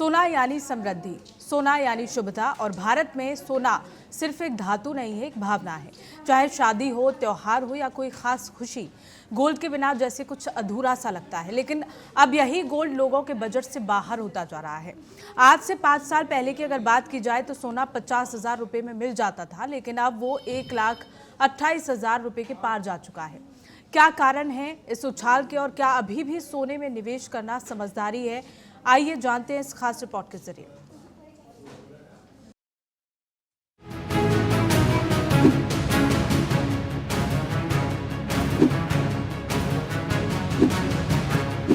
सोना यानी समृद्धि, सोना यानी शुभता और भारत में सोना सिर्फ एक धातु नहीं है, एक भावना है। चाहे शादी हो, त्योहार हो या कोई खास खुशी, गोल्ड के बिना जैसे कुछ अधूरा सा लगता है। लेकिन अब यही गोल्ड लोगों के बजट से बाहर होता जा रहा है। आज से 5 साल पहले की अगर बात की जाए तो सोना 50,000 रुपये में मिल जाता था, लेकिन अब वो 1,28,000 रुपये के पार जा चुका है। क्या कारण है इस उछाल के और क्या अभी भी सोने में निवेश करना समझदारी है? आइए जानते हैं इस खास रिपोर्ट के जरिए।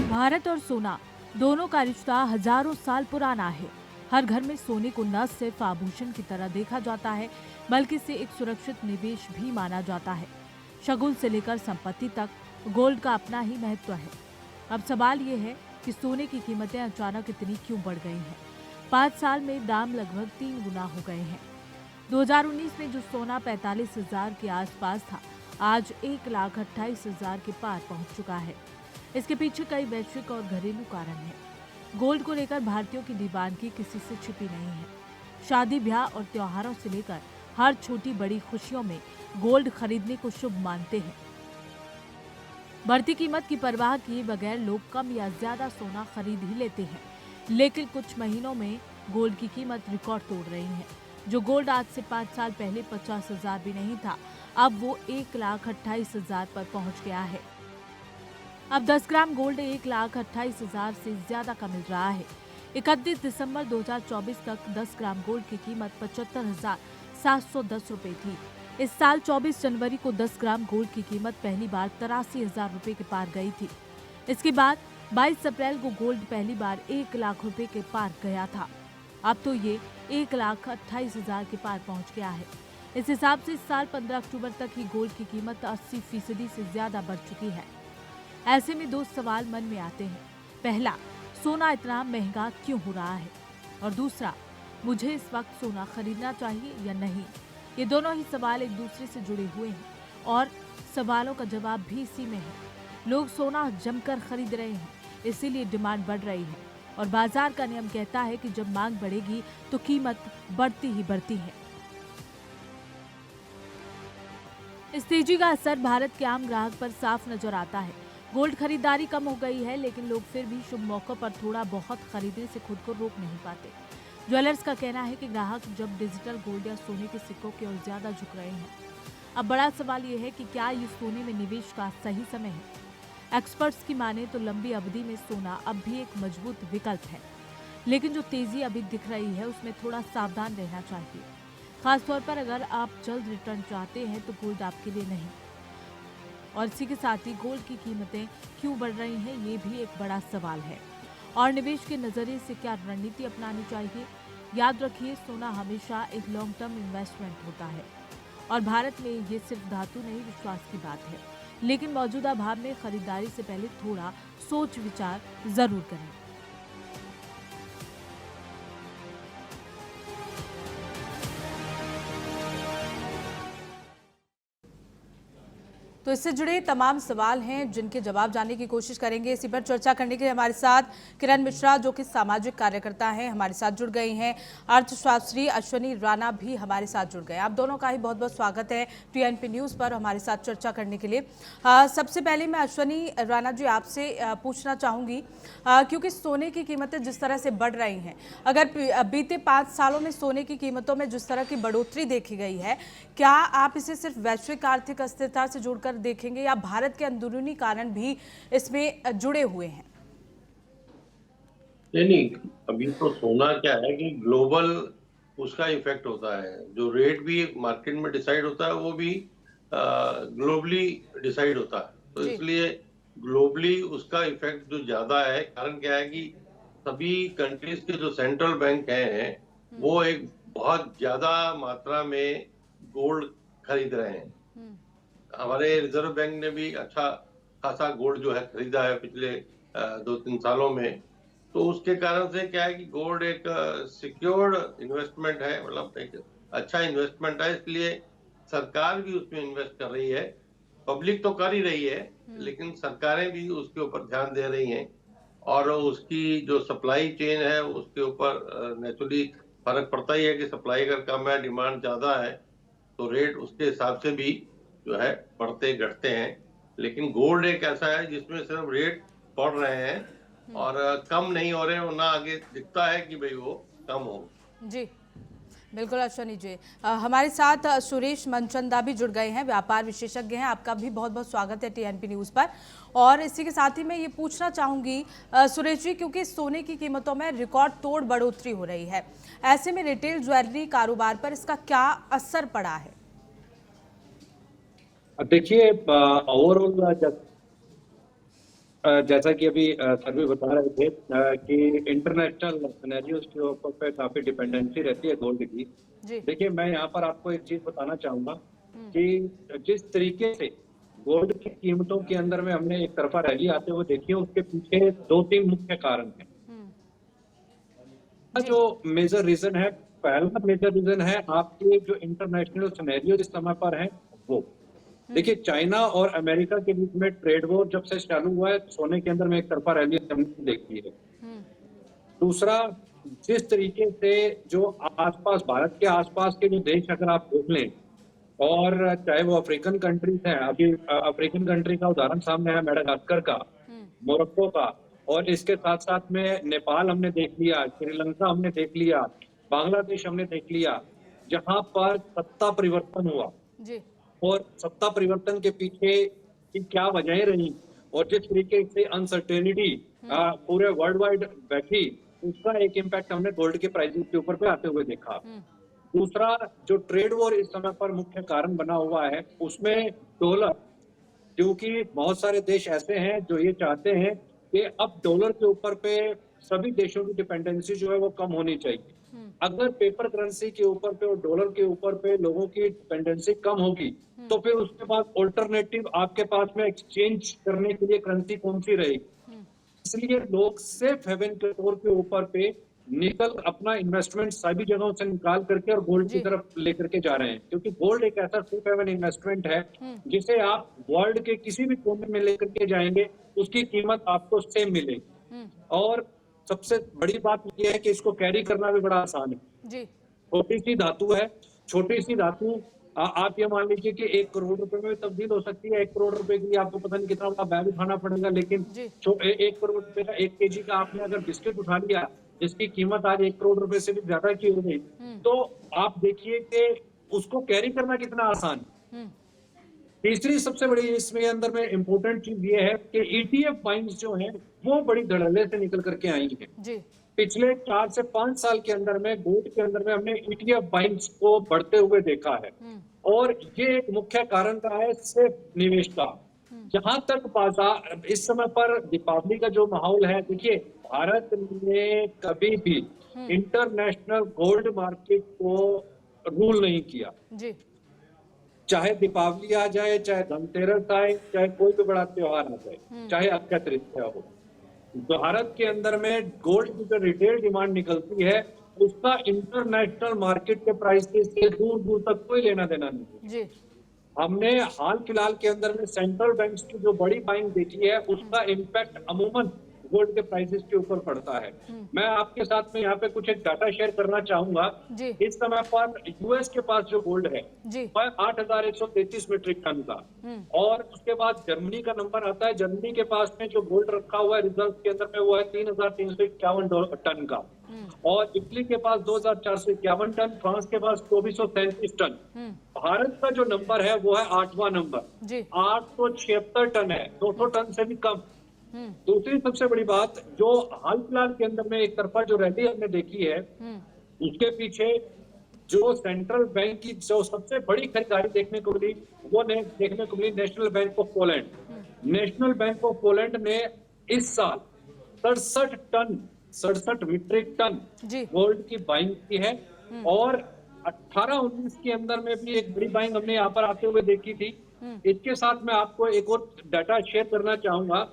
भारत और सोना दोनों का रिश्ता हजारों साल पुराना है। हर घर में सोने को न सिर्फ आभूषण की तरह देखा जाता है, बल्कि इसे एक सुरक्षित निवेश भी माना जाता है। शगुन से लेकर संपत्ति तक गोल्ड का अपना ही महत्व है। अब सवाल ये है कि सोने की कीमतें अचानक इतनी क्यों बढ़ गई हैं? 5 साल में दाम लगभग 3 गुना हो गए हैं। 2019 में जो सोना 45,000 के आसपास था, आज 1,28,000 के पार पहुंच चुका है। इसके पीछे कई वैश्विक और घरेलू कारण हैं। गोल्ड को लेकर भारतीयों की दीवानगी किसी से छिपी नहीं है। शादी, ब्याह और त्योहारों से लेकर हर छोटी बड़ी खुशियों में गोल्ड खरीदने को शुभ मानते हैं। बढ़ती कीमत की परवाह किए बगैर लोग कम या ज्यादा सोना खरीद ही लेते हैं, लेकिन कुछ महीनों में गोल्ड की कीमत रिकॉर्ड तोड़ रही है। जो गोल्ड आज से 5 साल पहले 50,000 भी नहीं था, अब वो 1,28,000 पर पहुंच गया है। अब 10 ग्राम गोल्ड 1,28,000 से ज्यादा का मिल रहा है। 31 दिसंबर 2024 तक 10 ग्राम गोल्ड की कीमत 75,710 रुपए थी। इस साल 24 जनवरी को 10 ग्राम गोल्ड की कीमत पहली बार 83,000 रुपए के पार गई थी। इसके बाद 22 अप्रैल को गोल्ड पहली बार 1 लाख रुपए के पार गया था। अब तो ये 1,28,000 के पार पहुंच गया है। इस हिसाब से इस साल 15 अक्टूबर तक ही गोल्ड की कीमत 80% से ज्यादा बढ़ चुकी है। ऐसे में 2 सवाल मन में आते हैं। पहला, सोना इतना महंगा क्यों हो रहा है? और दूसरा, मुझे इस वक्त सोना खरीदना चाहिए या नहीं? ये दोनों ही सवाल एक दूसरे से जुड़े हुए हैं और सवालों का जवाब भी इसी में है। लोग सोना जमकर खरीद रहे हैं, इसीलिए डिमांड बढ़ रही है और बाजार का नियम कहता है कि जब मांग बढ़ेगी तो कीमत बढ़ती ही बढ़ती है। इस तेजी का असर भारत के आम ग्राहक पर साफ नजर आता है। गोल्ड खरीदारी कम हो गई है, लेकिन लोग फिर भी शुभ मौकों पर थोड़ा बहुत खरीदने से खुद को रोक नहीं पाते। ज्वेलर्स का कहना है कि ग्राहक जब डिजिटल गोल्ड या सोने के सिक्कों की ओर ज्यादा झुक रहे हैं। अब बड़ा सवाल ये है कि क्या ये सोने में निवेश का सही समय है? एक्सपर्ट्स की माने तो लंबी अवधि में सोना अब भी एक मजबूत विकल्प है, लेकिन जो तेजी अभी दिख रही है उसमें थोड़ा सावधान रहना चाहिए। खासतौर पर अगर आप जल्द रिटर्न चाहते हैं तो गोल्ड आपके लिए नहीं। और इसी के साथ ही गोल्ड की कीमतें क्यों बढ़ रही हैं, ये भी एक बड़ा सवाल है। और निवेश के नजरिए से क्या रणनीति अपनानी चाहिए? याद रखिए, सोना हमेशा एक लॉन्ग टर्म इन्वेस्टमेंट होता है और भारत में ये सिर्फ धातु नहीं, विश्वास की बात है। लेकिन मौजूदा भाव में खरीदारी से पहले थोड़ा सोच विचार जरूर करें। तो इससे जुड़े तमाम सवाल हैं जिनके जवाब जानने की कोशिश करेंगे। इसी पर चर्चा करने के लिए हमारे साथ किरण मिश्रा, जो कि सामाजिक कार्यकर्ता हैं, हमारे साथ जुड़ गई हैं। अर्थशास्त्री अश्वनी राणा भी हमारे साथ जुड़ गए। आप दोनों का ही बहुत बहुत स्वागत है टीएनपी न्यूज़ पर हमारे साथ चर्चा करने के लिए। सबसे पहले मैं अश्वनी राणा जी आपसे पूछना चाहूँगी, क्योंकि सोने की कीमतें जिस तरह से बढ़ रही हैं, अगर बीते 5 सालों में सोने की कीमतों में जिस तरह की बढ़ोतरी देखी गई है, क्या आप इसे सिर्फ वैश्विक आर्थिक अस्थिरता से जोड़कर देखेंगे या भारत के अंदरूनी कारण भी इसमें जुड़े हुए हैं? नहीं, अभी तो सोना क्या है कि ग्लोबल उसका इफेक्ट होता है। जो रेट भी मार्केट में डिसाइड होता है वो भी ग्लोबली डिसाइड होता है। तो इसलिए ग्लोबली उसका इफेक्ट जो ज्यादा है, कारण क्या है कि सभी कंट्रीज के जो सेंट्रल बैंक हैं वो एक बहुत ज्यादा मात्रा में गोल्ड खरीद रहे हैं। हमारे रिजर्व बैंक ने भी अच्छा खासा गोल्ड जो है खरीदा है पिछले 2-3 सालों में। तो उसके कारण से क्या है कि गोल्ड एक सिक्योर्ड इन्वेस्टमेंट है, मतलब एक अच्छा इन्वेस्टमेंट है। इसलिए सरकार भी उसमें इन्वेस्ट कर रही है, पब्लिक तो कर ही रही है, लेकिन सरकारें भी उसके ऊपर ध्यान दे रही हैं। और उसकी जो सप्लाई चेन है उसके ऊपर नेचुरली फर्क पड़ता ही है कि सप्लाई अगर कम है, डिमांड ज्यादा है, तो रेट उसके हिसाब से भी जो है बढ़ते घटते हैं। लेकिन गोल्ड एक ऐसा है जिसमें सिर्फ रेट बढ़ रहे हैं और कम नहीं हो रहे, और ना आगे दिखता है कि भाई वो कम हो। जी बिल्कुल अश्वनी जी। हमारे साथ सुरेश मनचंदा भी जुड़ गए हैं, व्यापार विशेषज्ञ हैं। आपका भी बहुत बहुत स्वागत है टीएनपी न्यूज़ पर। और इसी के साथ ही मैं ये पूछना चाहूँगी सुरेश जी, क्योंकि सोने की कीमतों में रिकॉर्ड तोड़ बढ़ोतरी हो रही है, ऐसे में रिटेल ज्वेलरी कारोबार पर इसका क्या असर पड़ा है? देखिए, ओवरऑल जैसा कि अभी सर भी बता रहे थे कि इंटरनेशनल सिनेरियोज के ऊपर पे काफी डिपेंडेंसी रहती है गोल्ड की। जी। देखिए, मैं यहाँ पर आपको एक चीज बताना चाहूंगा कि जिस तरीके से गोल्ड की कीमतों के अंदर में हमने एक तरफा रैली आते हुए देखी है, उसके पीछे दो तीन मुख्य कारण हैं। जी। जो मेजर रीजन है, पहला मेजर रीजन है आपके जो इंटरनेशनल सिनेरियो इस समय पर है वो। देखिए, चाइना और अमेरिका के बीच में ट्रेड वॉर जब से चालू हुआ है, सोने के अंदर में एक तरफा रैली हमने देखी है। दूसरा, जिस तरीके से जो आसपास, भारत के आसपास के जो देश अगर आप देख लें, और चाहे वो अफ्रीकन कंट्रीज हैं, अभी अफ्रीकन कंट्री का उदाहरण सामने है, मेडागास्कर का, मोरक्को का, और इसके साथ साथ में नेपाल हमने देख लिया, श्रीलंका हमने देख लिया, बांग्लादेश हमने देख लिया, जहां पर सत्ता परिवर्तन हुआ। जी। और सत्ता परिवर्तन के पीछे की क्या वजहें रही, और जिस तरीके से अनसर्टेनिटी पूरे वर्ल्ड वाइड बैठी, उसका एक इम्पैक्ट हमने गोल्ड के प्राइसेस के ऊपर पे आते हुए देखा। दूसरा, जो ट्रेड वॉर इस समय पर मुख्य कारण बना हुआ है, उसमें डॉलर, क्योंकि बहुत सारे देश ऐसे हैं जो ये चाहते हैं कि अब डॉलर के ऊपर पे सभी देशों की डिपेंडेंसी जो है वो कम होनी चाहिए। अगर पेपर करेंसी के ऊपर पे और डॉलर के ऊपर पे लोगों की डिपेंडेंसी कम होगी, तो फिर उसके बाद ऑल्टरनेटिव आपके पास में एक्सचेंज करने के लिए करेंसी कौन सी रहेगी। इसलिए लोग सेफ हेवन के तौर के ऊपर पे निकल अपना इन्वेस्टमेंट सभी जगहों से निकाल करके और गोल्ड की तरफ लेकर के जा रहे हैं, क्योंकि गोल्ड एक ऐसा सेफ हेवन इन्वेस्टमेंट है जिसे आप वर्ल्ड के किसी भी कोने में लेकर के जाएंगे, उसकी कीमत आपको सेम मिलेगी। और सबसे बड़ी बात यह है कि इसको कैरी करना भी बड़ा आसान है। जी। छोटी सी धातु है, छोटी सी धातु आप ये मान लीजिए कि 1 करोड़ रुपए में तब्दील हो सकती है। 1 करोड़ रुपए के लिए आपको पता नहीं कितना बड़ा बैग उठाना पड़ेगा, लेकिन 1 करोड़ रुपए का 1 केजी का आपने अगर बिस्किट उठा लिया, जिसकी कीमत आज 1 करोड़ रुपए से भी ज्यादा की हो गई, तो आप देखिए कि उसको कैरी करना कितना आसान है। तीसरी सबसे बड़ी इसमें अंदर में इंपॉर्टेंट चीज ये है कि ईटीएफ बाइंग्स जो है वो बड़ी धड़ल्ले से निकल करके आई है। जी। पिछले 4 से 5 साल के अंदर में गोल्ड के अंदर में हमने ईटीएफ बाइंग्स को बढ़ते हुए देखा है, और ये एक मुख्य कारण रहा है सेफ निवेश का। जहां तक बाजार इस समय पर दीपावली का जो माहौल है, देखिए, भारत ने कभी भी इंटरनेशनल गोल्ड मार्केट को रूल नहीं किया। जी। चाहे दीपावली आ जाए, चाहे धनतेरस आए, चाहे कोई भी बड़ा त्योहार आ जाए, चाहे अक्षय तृतीया हो, भारत के अंदर में गोल्ड की जो रिटेल डिमांड निकलती है, उसका इंटरनेशनल मार्केट के प्राइसेस से दूर दूर तक कोई लेना देना नहीं। जी। हमने हाल फिलहाल के अंदर में सेंट्रल बैंक्स की जो बड़ी बाइंग देखी है, उसका इम्पैक्ट अमूमन गोल्ड के प्राइसेस के ऊपर पड़ता है। मैं आपके साथ में यहाँ पे कुछ एक डाटा शेयर करना चाहूंगा। इस समय पर यूएस के पास जो गोल्ड है वह 8,133 मीट्रिक टन का, और उसके बाद जर्मनी का नंबर आता है। जर्मनी के पास में जो गोल्ड रखा हुआ है रिजर्व के अंदर में, वो है 3,351 टन का, और इटली के पास 2,451 टन, फ्रांस के पास 2,437 टन। भारत का जो नंबर है वो है 8वां नंबर, 876 टन है, 200 टन से भी कम। दूसरी सबसे बड़ी बात, जो हाल फिलहाल के अंदर में एक तरफा जो रैली हमने देखी है, उसके पीछे जो सेंट्रल बैंक की जो सबसे बड़ी खरीदारी देखने को मिली, वो देखने को मिली national bank of Poland. National bank of Poland ने इस साल 67 मीट्रिक टन गोल्ड की बाइंग की है, और 18-19 के अंदर में भी एक बड़ी बाइंग हमने यहाँ पर आते हुए देखी थी। इसके साथ मैं आपको एक और डाटा शेयर करना चाहूंगा।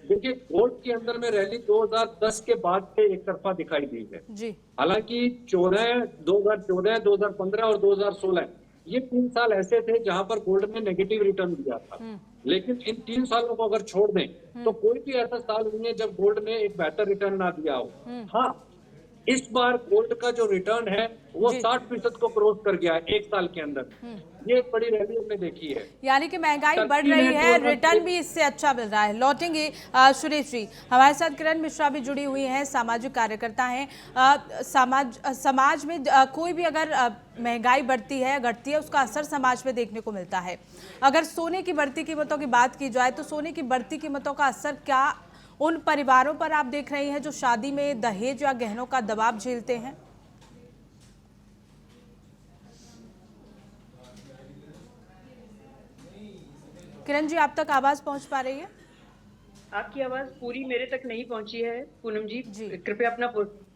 देखिए, गोल्ड के अंदर में रैली 2010 के बाद से एक तरफा दिखाई दी है। हालांकि 2014, 2015 और 2016 ये 3 साल ऐसे थे जहां पर गोल्ड ने नेगेटिव रिटर्न दिया था। लेकिन इन 3 सालों को अगर छोड़ दें तो कोई भी ऐसा साल नहीं है जब गोल्ड ने एक बेहतर रिटर्न ना दिया हो। हाँ, इस बार गोल्ड का जो रिटर्न है वो जी। 60% को क्रॉस कर गया है 1 साल के अंदर। ये एक बड़ी रैली हमने देखी है। यानी कि महंगाई बढ़ टर्की रही ने है, 2000 रिटर्न भी इससे अच्छा मिल रहा है। लौटेंगे सुरेश जी, हमारे साथ किरण मिश्रा भी जुड़ी हुई हैं, सामाजिक कार्यकर्ता हैं। समाज में कोई भी अगर महंगाई बढ़ती है, घटती है, उसका असर समाज में देखने को मिलता है। अगर सोने की बढ़ती कीमतों की बात की जाए तो सोने की बढ़ती कीमतों का असर क्या उन परिवारों पर आप देख रही हैं जो शादी में दहेज या गहनों का दबाव झेलते हैं? किरण जी, आप तक आवाज पहुंच पा रही है? आपकी आवाज पूरी मेरे तक नहीं पहुंची है पूनम जी, जी। कृपया अपना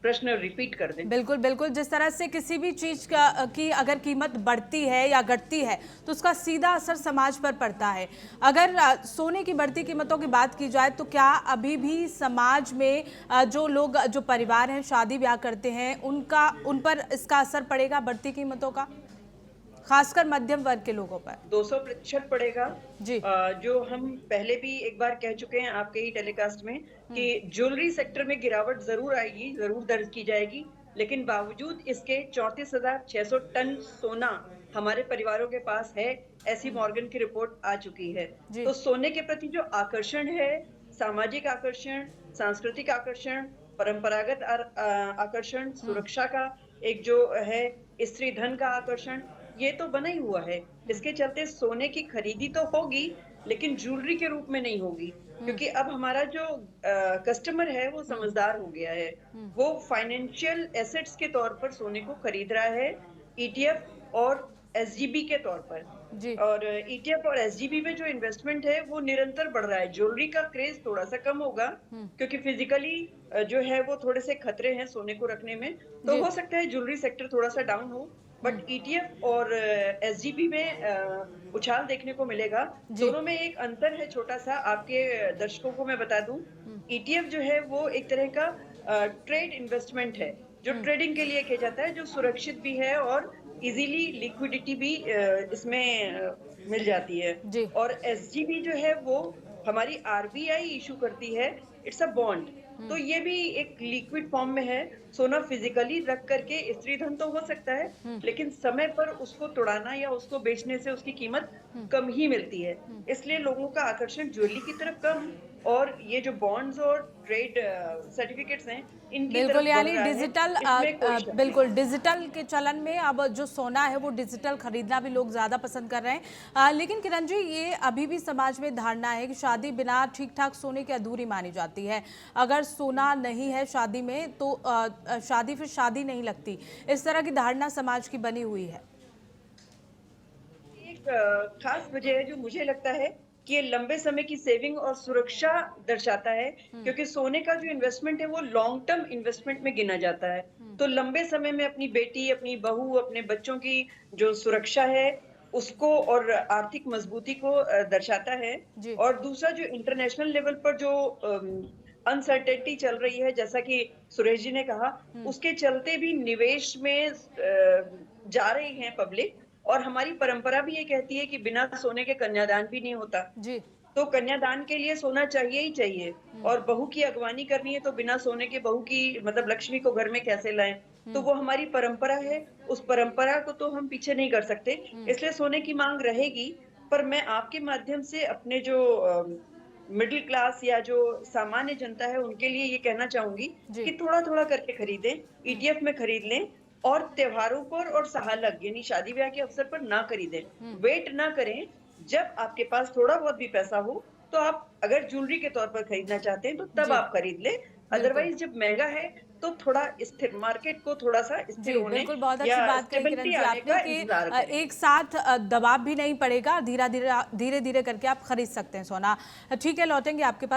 प्रश्न रिपीट कर दें। बिल्कुल बिल्कुल, जिस तरह से किसी भी चीज की अगर कीमत बढ़ती है या घटती है तो उसका सीधा असर समाज पर पड़ता है। अगर सोने की बढ़ती कीमतों की बात की जाए तो क्या अभी भी समाज में जो लोग, जो परिवार हैं, शादी ब्याह करते हैं, उन पर इसका असर पड़ेगा बढ़ती कीमतों का, खासकर मध्यम वर्ग के लोगों पर? 200% पड़ेगा जी। जो हम पहले भी एक बार कह चुके हैं आपके ही टेलीकास्ट में कि ज्वेलरी सेक्टर में गिरावट जरूर आएगी, जरूर दर्ज की जाएगी, लेकिन बावजूद इसके 34,600 टन सोना हमारे परिवारों के पास है, ऐसी मॉर्गन की रिपोर्ट आ चुकी है। जी। तो सोने के प्रति जो आकर्षण है, सामाजिक आकर्षण, सांस्कृतिक आकर्षण, परंपरागत आकर्षण, सुरक्षा का एक जो है, स्त्री धन का आकर्षण, ये तो बना ही हुआ है। इसके चलते सोने की खरीदी तो होगी, लेकिन ज्वेलरी के रूप में नहीं होगी, क्योंकि अब हमारा जो कस्टमर है वो समझदार हो गया है। वो फाइनेंशियल एसेट्स के तौर पर सोने को खरीद रहा है, ईटीएफ और एसजीबी के तौर पर। जी। और ईटीएफ और एसजीबी में जो इन्वेस्टमेंट है वो निरंतर बढ़ रहा है। ज्वेलरी का क्रेज थोड़ा सा कम होगा, क्योंकि फिजिकली जो है वो थोड़े से खतरे हैं सोने को रखने में, तो जी। हो सकता है ज्वेलरी सेक्टर थोड़ा सा डाउन हो, बट ईटीएफ और एसजीबी में उछाल देखने को मिलेगा। जी। दोनों में एक अंतर है छोटा सा, आपके दर्शकों को मैं बता दूं। ईटीएफ जो है वो एक तरह का ट्रेड इन्वेस्टमेंट है, जो ट्रेडिंग के लिए किया जाता है, जो सुरक्षित भी है और इजीली लिक्विडिटी भी इसमें मिल जाती है। जी। और एसजीबी जो है वो हमारी आरबीआई इशू करती है, इट्स अ बॉन्ड, तो ये भी एक लिक्विड फॉर्म में है। सोना फिजिकली रख करके स्त्री धन तो हो सकता है, लेकिन समय पर उसको तोड़ाना या उसको बेचने से उसकी कीमत कम ही मिलती है। इसलिए लोगों का आकर्षण ज्वेलरी की तरफ कम, और ये जो बॉन्ड्स और ट्रेड सर्टिफिकेट्स हैं इनकी तरफ बिल्कुल, बढ़ यानी रहा है। डिजिटल इसमें कोई शक नहीं। बिल्कुल डिजिटल के चलन में अब जो सोना है वो डिजिटल खरीदना भी लोग ज़्यादा पसंद कर रहे हैं। लेकिन किरण जी, ये अभी भी समाज में धारणा है कि शादी बिना ठीक ठाक सोने के अधूरी मानी जाती है। अगर सोना नहीं है शादी में तो शादी फिर शादी नहीं लगती। इस तरह की धारणा समाज की बनी हुई है। एक खास वजह है जो मुझे लगता है कि ये लंबे समय की सेविंग और सुरक्षा दर्शाता है, क्योंकि सोने का जो इन्वेस्टमेंट है वो लॉन्ग टर्म इन्वेस्टमेंट में गिना जाता है। तो लंबे समय में अपनी बेटी, अपनी बहू, अपने बच्चों की जो सुरक्षा है उसको और आर्थिक मजबूती को दर्शाता है। जी। और दूसरा, जो इंटरनेशनल लेवल पर जो अनसर्टेनिटी चल रही है, जैसा कि सुरेश जी ने कहा, उसके चलते भी निवेश में जा रही है पब्लिक। और हमारी परंपरा भी ये कहती है कि बिना सोने के कन्यादान भी नहीं होता, जी। तो कन्यादान के लिए सोना चाहिए ही चाहिए। और बहू की अगवानी करनी है तो बिना सोने के बहू की, मतलब लक्ष्मी को घर में कैसे लाएं, तो वो हमारी परंपरा है, उस परंपरा को तो हम पीछे नहीं कर सकते, इसलिए सोने की मांग रहेगी। पर मैं आपके माध्यम से अपने जो मिडिल क्लास या जो सामान्य जनता है उनके लिए ये कहना चाहूंगी जी। कि थोड़ा थोड़ा करके खरीदें, ईटीएफ में खरीद लें, और त्योहारों पर और सहालग यानी शादी ब्याह के अवसर पर ना खरीदें। वेट ना करें, जब आपके पास थोड़ा बहुत भी पैसा हो तो आप अगर ज्वेलरी के तौर पर खरीदना चाहते हैं तो तब जी। आप खरीद लें। अदरवाइज जब महंगा है तो थोड़ा स्थिर, मार्केट को थोड़ा सा जी स्थिर होने बिल्कुल, बहुत अच्छी या बात कही किरण स्टेबिलिटी जी आने आपने का कि इंतजार करें। एक साथ दबाव भी नहीं पड़ेगा, धीरे धीरे करके आप खरीद सकते हैं सोना। ठीक है, लौटेंगे आपके पास।